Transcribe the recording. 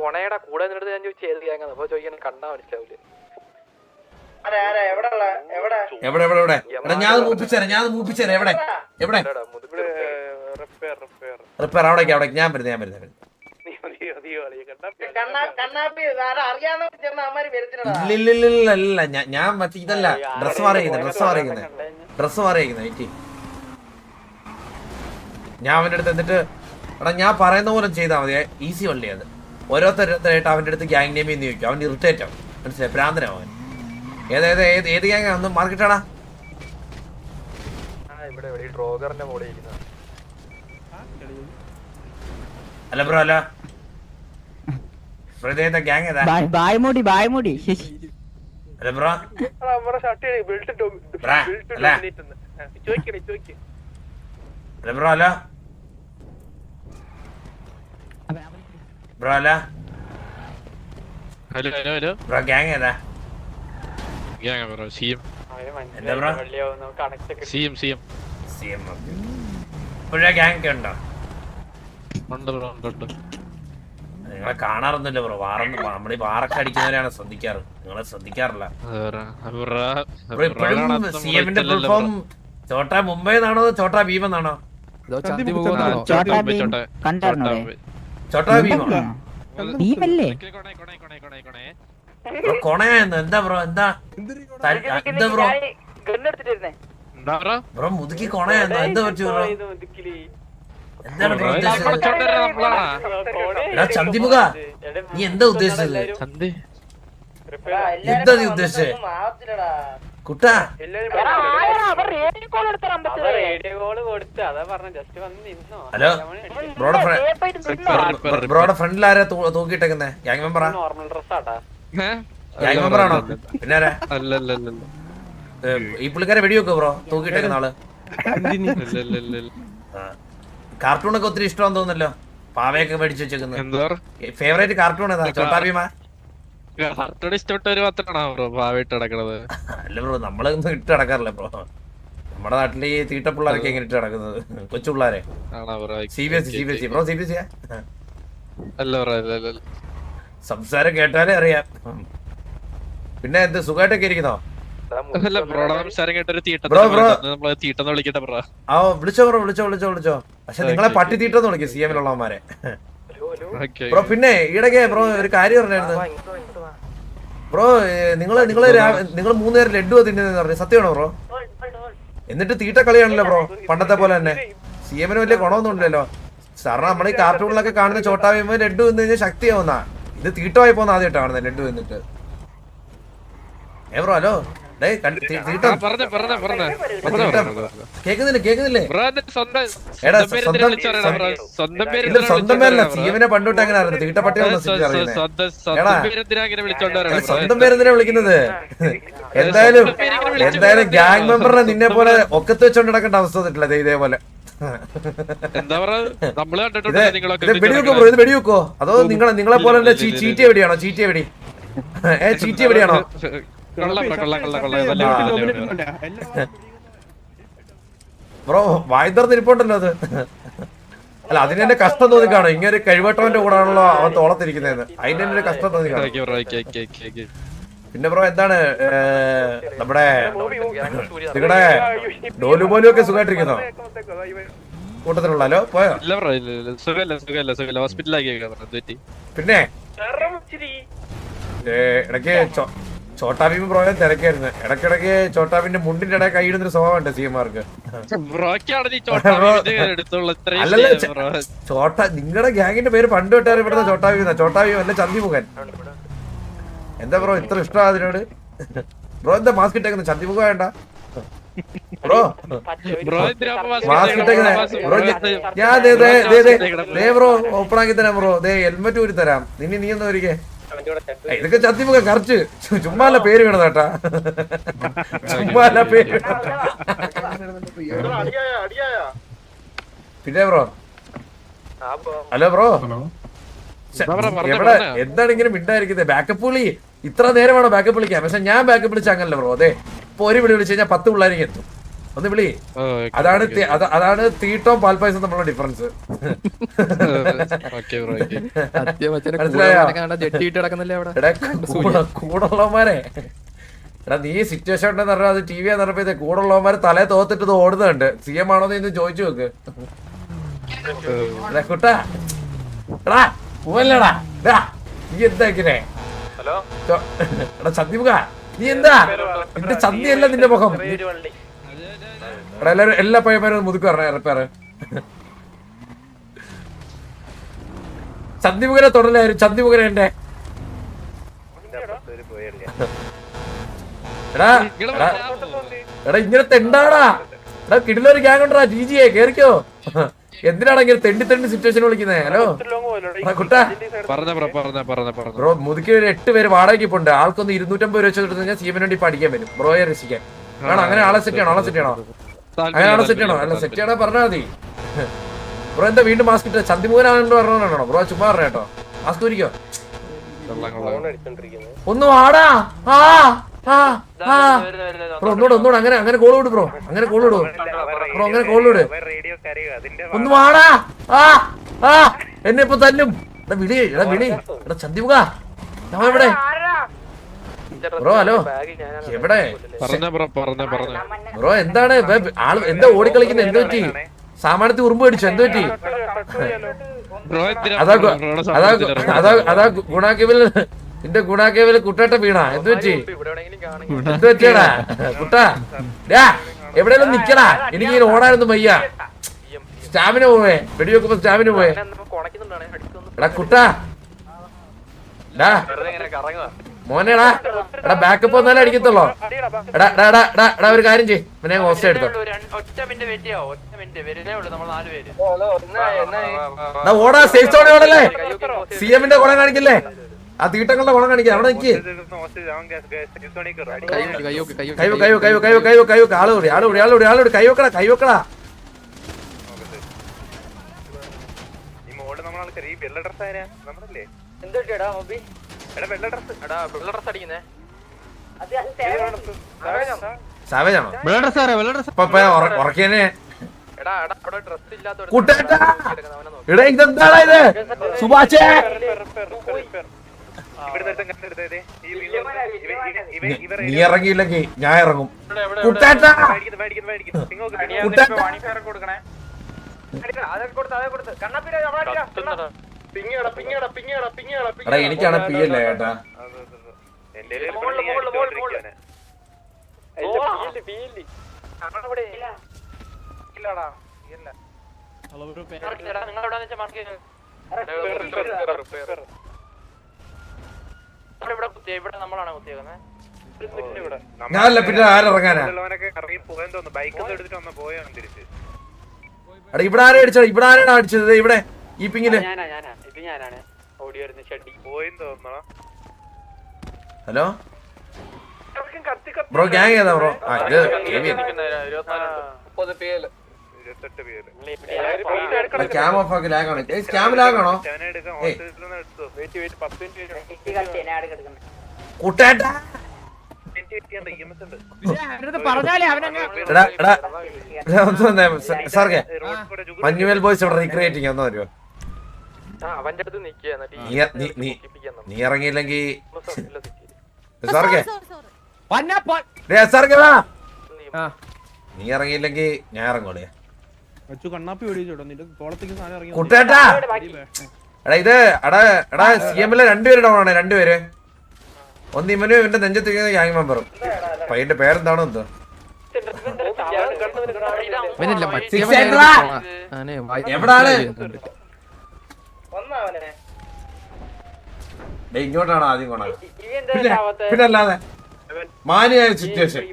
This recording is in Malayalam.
കൊണയുടെ കൂടെ നിന്നിട്ട് ഞാൻ ചോദിച്ചു ഏത് ഗ്യാങ് അപ്പൊ ചോദിക്കാൻ കണ്ടാ മനസ്സിലാവില്ല. എവിടെ എവിടെ എവിടെ എടാ ഞാൻ മൂപ്പിച്ചേരാ എവിടെ എവിടെ റിപ്പയർ അവിടേക്ക് ഞാൻ വരുന്നത് ഇല്ല ഞാൻ മറ്റേ ഇതല്ല ഡ്രസ് മാറിയിരിക്കുന്നത് ഞാൻ അവന്റെ അടുത്ത് എന്നിട്ട് എടാ ഞാൻ പറയുന്ന പോലെ ചെയ്താൽ മതി. ഈസി വള്ളി അത്. ഓരോരുത്തരായിട്ട് അവന്റെ അടുത്ത് ഗ്യാങ് നെയിം എന്ന് ചോദിക്കും. അവൻ ഇറിറ്റേറ്റ് ആവും. മനസ്സിലായി? ഭ്രാന്തനാവും അവൻ. ഏത് ഗ്യാങ് ഒന്ന് മാർക്കിട്ടാടാ. അല്ല ബ്രോ അല്ല ഗ്യാങ് ഏതാ? അല്ല ബ്രോ അല്ല ബ്രോ അല്ല ബ്രോ ഗ്യാങ് ഏതാ? ഇപ്പോഴേ ഗ്യാങ് ഒക്കെ ഉണ്ടോ? നിങ്ങളെ കാണാറൊന്നുമില്ല ബ്രോ. നമ്മളീ വാറൊക്കെ അടിക്കുന്നവരാണ് ശ്രദ്ധിക്കാറ്. നിങ്ങളെ ശ്രദ്ധിക്കാറില്ല. ഇപ്പോഴും സി എമ്മിന്റെ ഫുൾ ഫോം ചോട്ടാ മുംബൈ എന്നാണോ ചോട്ടാ ഭീം എന്നാണോ? ചോട്ടാ ഭീമോ? കൊണയായിരുന്നു. എന്താ ബ്രോ എന്താ ബ്രോ ബ്രോ മുതുക്കി കൊണയായിരുന്നു. എന്താ പറ്റു ബ്രോ? എന്താണ് ബ്രോ ഉദ്ദേശിച്ചത്? എടാ ചന്തിമുഖ നീ എന്താ ഉദ്ദേശിച്ചത്? എന്താ നീ ഉദ്ദേശിച്ചത് കുട്ടാ? ഹലോ ബ്രോയുടെ ഫ്രണ്ടിൽ ആരാ തൂക്കിയിട്ടേക്കുന്നേ? ഗ്യാങ് മെമ്പറാ? ഗ്യാങ് മെമ്പറാണോ? പിന്നെ ആരാ? ഈ പുള്ളിക്കാരെ വെടിവെക്കോ ബ്രോ തൂക്കിയിട്ടേക്കുന്ന ആള്? കാർട്ടൂണൊക്കെ ഒത്തിരി ഇഷ്ടമാണെന്ന് തോന്നുന്നല്ലോ. പാവയൊക്കെ മേടിച്ചു വെച്ചേക്കുന്നത്. ഫേവറേറ്റ് കാർട്ടൂൺ ഏതാ? ചോട്ടാ ഭീമാ? അല്ല ബ്രോ നമ്മളൊന്നും ഇട്ട് നടക്കാറില്ല ബ്രോ. നമ്മുടെ നാട്ടില് ഈ തീട്ട പിള്ളേരൊക്കെ എങ്ങനെ ഇട്ട് നടക്കുന്നത്? കൊച്ചു പിള്ളേരെ. CBSE ബ്രോ CBSE സംസാരം കേട്ടാലേ അറിയാം. പിന്നെ എന്ത് സുഖമായിട്ടൊക്കെ ഇരിക്കുന്നോ? വിളിച്ചോ. പക്ഷെ നിങ്ങളെ പട്ടി തീട്ടെന്ന് വിളിക്കും CM ലുള്ളവന്മാരെ ബ്രോ. പിന്നെ ഈടൊക്കെ ബ്രോ ഒരു കാര്യം പറഞ്ഞായിരുന്നു ബ്രോ. നിങ്ങൾ 3 നേരം ലഡ്ഡു തിന്നുന്ന പറഞ്ഞു. സത്യമാണോ ബ്രോ? എന്നിട്ട് തീട്ട കളിയാണല്ലോ ബ്രോ പണ്ടത്തെ പോലെ തന്നെ. CM വലിയ ഗുണമൊന്നും ഇല്ലല്ലോ. സാറിന് നമ്മുടെ ഈ കാർട്ടൂണിലൊക്കെ കാണുന്ന ചോട്ടാ ഭീമ ലഡ്ഡു തിന്നു കഴിഞ്ഞാൽ ശക്തിയാവുന്ന. ഇത് തീട്ടമായി പോകുന്ന ആദ്യമായിട്ടാണ് കാണുന്നത് ലഡ്ഡു തിന്നിട്ട്. ബ്രോ ഹലോ കേക്കുന്നില്ലേ? സ്വന്തം പേരല്ല CMനെ പണ്ടോട്ട് അങ്ങനെ അറിയുന്നത്. തീട്ടപ്പട്ടി സ്വന്തം പേരെന്തിനാ വിളിക്കുന്നത്? എന്തായാലും ഗ്യാങ് മെമ്പറിനെ നിന്നെ പോലെ ഒക്കത്ത് വെച്ചോണ്ട് നടക്കേണ്ട അവസ്ഥ വന്നിട്ടില്ല. ഇതേപോലെ ഇത് വെടിവെക്കോ അതോ നിങ്ങളെ പോലെ തന്നെ ചീറ്റിയ വെടിയാണോ? ചീറ്റിയ വെടിയാണോ? ബ്രോ വായ്തർന്നിരിപ്പുണ്ടല്ലോ അത്. അല്ല അതിന് എന്റെ കഷ്ടം തോന്നി കാണും. ഇങ്ങനെ കഴിവട്ടവന്റെ കൂടെ ആണല്ലോ അവൻ തോളത്തിരിക്കുന്നതെന്ന്. അതിന്റെ എന്റെ കഷ്ടം തോന്നി കാണും. പിന്നെ ബ്രോ എന്താണ് നമ്മുടെ നിങ്ങളുടെ ഡോലുപോലും ഒക്കെ സുഖമായിട്ടിരിക്കുന്നോ? കൂട്ടത്തിലുള്ളല്ലോ പോയോ? പിന്നെ ഇടയ്ക്ക് ചോട്ടാ ഭീം ബ്രോയെ തിരക്കായിരുന്നു. ഇടയ്ക്കിടയ്ക്ക് ചോട്ടാ ഭീമിന്റെ മുണ്ടിന്റെ ഇടയിൽ കൈയിടുന്നൊരു സ്വഭാവമുണ്ട് CMമാർക്ക്. അല്ലല്ല ചോട്ടാ നിങ്ങളുടെ ഗ്യാങ്ങിന്റെ പേര് പണ്ട് തൊട്ടാറ് ഇവിടുത്തെ ചോട്ടാ ഭീം അല്ല ചന്തിമുഖൻ. എന്താ ബ്രോ ഇത്ര ഇഷ്ടം അതിനോട്? ബ്രോ എന്താ മാസ്ക് ഇട്ടേക്കുന്നത്? ചന്തിമുഖ വേണ്ട ബ്രോ മാസ്ക് ഇട്ടേക്കുന്നേ ബ്രോ. ഞാൻ ബ്രോ ഓപ്പൺ ആക്കി തരാം ബ്രോ. ഹെൽമെറ്റ് ഊരി തരാം. നീ ഒന്ന് ഒരിക്കേ ഇതൊക്കെ ചത്തിമുഖം കറച്ച് ചുമ്മാല്ല പേര് വീണതാട്ടാ. ചുമ്മാല്ല പേര്. പിന്നെ ബ്രോ ഹലോ ബ്രോ എവിടെ എന്താണ് ഇങ്ങനെ മിണ്ടായിരിക്കുന്നത്? ബാക്കപ്പ് വിളി ഇത്ര നേരമാണോ ബാക്കപ്പ് വിളിക്കാൻ? പക്ഷെ ഞാൻ ബാക്കപ്പ് വിളിച്ച അങ്ങനല്ല ബ്രോ. അതെ ഇപ്പൊ ഒരു വിളി വിളിച്ചു കഴിഞ്ഞാൽ 10 പിള്ളേരെങ്കിൽ എത്തും. ഒന്ന് വിളി. അതാണ് തീട്ടവും പാൽപ്പായസം തമ്മിലുള്ള ഡിഫറൻസ്. കൂടുള്ളവന്മാരെ എടാ നീ സിറ്റുവേഷൻ ഉണ്ടെന്ന് പറഞ്ഞാൽ അത് ടി വി പറഞ്ഞപ്പോ കൂടുള്ളവന്മാര് തലേ തോത്തിട്ട് ഓടുന്നുണ്ട്. CM ആണോന്ന് ഇന്ന് ചോദിച്ചു നോക്ക്. കുട്ടാ എടാ പോവല്ലടാ നീ എന്താ ഇങ്ങനെ? എടാ ചന്തിമുഖ നീ എന്താ? നിന്റെ ചന്തിയല്ല നിന്റെ മുഖം. എടാ എല്ലാരും എല്ലാ പയ്യന്മാരും മുതുക്ക് പറഞ്ഞ റിപ്പയറ്. ചന്തിമുഖനെ തുടലായിരുന്നു. ചന്തിമുഖനെ എന്റെ എടാ ഇങ്ങനെ തെണ്ടാടാ. എടാ കിടിലൊരു ഗ്യാങ് ഉണ്ടാ GGയെ കേറിക്കോ. എന്തിനാണ് ഇങ്ങനെ തെണ്ടി സിറ്റുവേഷൻ വിളിക്കുന്നത്? ഹലോ കുട്ടാ ബ്രോ മുതുക്കി 8 പേര് വാടകയ്ക്ക് ഇപ്പൊ ഉണ്ട്. ആൾക്കൊന്ന് 250 രൂപ വെച്ച് കൊടുത്തു കഴിഞ്ഞാൽ CM വേണ്ടി പഠിക്കാൻ വരും. ബ്രോയെ രക്ഷിക്കാൻ ആണോ? അങ്ങനെ ആളെ സെറ്റ് ചെയ്യണോ? അങ്ങനെ ആളെ സെറ്റ് ചെയ്യണോ? അല്ല സെറ്റ് ചെയ്യണോ പറഞ്ഞാൽ മതി. ബ്രോ എന്താ വീണ്ടും മാസ്ക് ഇട്ട് ചന്തിമൂനാണെന്ന് പറഞ്ഞോണ്ടാണോ ബ്രോ? ചുമ്മാ പറഞ്ഞ കേട്ടോ. മാസ്ക് ഊരിക്കോ ഒന്ന് വാടാ. ബ്രോ ഒന്നൂടെ അങ്ങനെ കോൾ വിട് ബ്രോ. അങ്ങനെ കോൾ വിടുവോ ബ്രോ? അങ്ങനെ കോൾ വിട്. ഒന്ന് വാടാ. എന്നെ ഇപ്പൊ തല്ലും. വിളി എടാ ചന്തിമുഖ എവിടെ ബ്രോ? ഹലോ എവിടെ ബ്രോ? എന്താണ് ആള് എന്താ ഓടിക്കളിക്കുന്നത്? എന്ത് പറ്റി? സാമാനത്തിൽ ഉറുമ്പ് അടിച്ചു? എന്ത് പറ്റി? അതാ ഗുണാക്കേവല് നിന്റെ ഗുണാക്കേവല് കുട്ടേട്ട വീണ. എന്ത് പറ്റി? എന്ത് പറ്റിയടാ കുട്ടാ? എവിടെയെങ്കിലും നിക്കടാ. എനിക്കിങ്ങനെ ഓടാനൊന്നും വയ്യ. സ്റ്റാമിന പോവേ. വെടിവെക്കുമ്പോ സ്റ്റാമിന പോവേ. എടാ കുട്ടാ മോനെടാ എടാ ബാക്കപ്പ് വന്നാലേ അടിക്കത്തുള്ളോ? എടാ ഒരു കാര്യം ചെയ്യ്. പിന്നെ ഹോസ്റ്റ് എടുത്തോ. ഓടാ സേഫ് സോണെ ഓടല്ലേ. CMന്റെ ഗുണം കാണിക്കില്ലേ? ആ തീട്ടങ്ങളുടെ ഗുണം കാണിക്കാം. അവിടെ നിക്ക്. ആളോട് കൈവക്കടാ. സാവേജാണോ? ഉറക്കിയനെ കുട്ടേട്ടാ. എടാ ഇതെന്താടാ ഇത്? സുഭാഷേ നീ ഇറങ്ങിയില്ലെങ്കിൽ ഞാൻ ഇറങ്ങും. കുട്ടേട്ടാ എടാ എനിക്കാണ് പിയല്ലേ ഏട്ടാ. ഞാനല്ല പിന്നെ ആരിറങ്ങാനാ? എടാ ഇവിടെ ആരാ അടിച്ചത്? ഇവിടെ ആരാണ് അടിച്ചത്? ഇവിടെ ഈ പിങ്ങില്. ഹലോ ബ്രോ ഗ്യാങ് ഏതാ ബ്രോ? ക്യാം ഓഫ് ആക്കി ലാഗ് ആണ്. ക്യാം ലാഗ് ആണോ? കുട്ടേട്ടാ സാർക്കെ മഞ്ഞുമേൽ ബോയ്സ് ഇവിടെ റീക്രിയേറ്റിംഗ് ഒന്ന് വരുമോ? നീ ഇറങ്ങിയില്ലെങ്കിൽ സാർക്കെ നീ ഇറങ്ങിയില്ലെങ്കിൽ ഞാൻ ഇറങ്ങൂലേ? കുട്ടേട്ടാ എടാ ഇത് എടാ CMലെ 2 പേര് ഡൗൺ ആണ്. 2 പേര്. ഒന്ന് ഇവനും ഇവന്റെ നെഞ്ചത്തിരിക്കുന്ന ഗ്യാങ് മെമ്പറും. പയ്യന്റെ പേരെന്താണോ എന്തോ? എവിടാണ്? ഇങ്ങോട്ടാണ് ആദ്യം കൊണ്ടാ. പിന്നെ അല്ലാതെ മാനിയായ സിറ്റുവേഷൻ.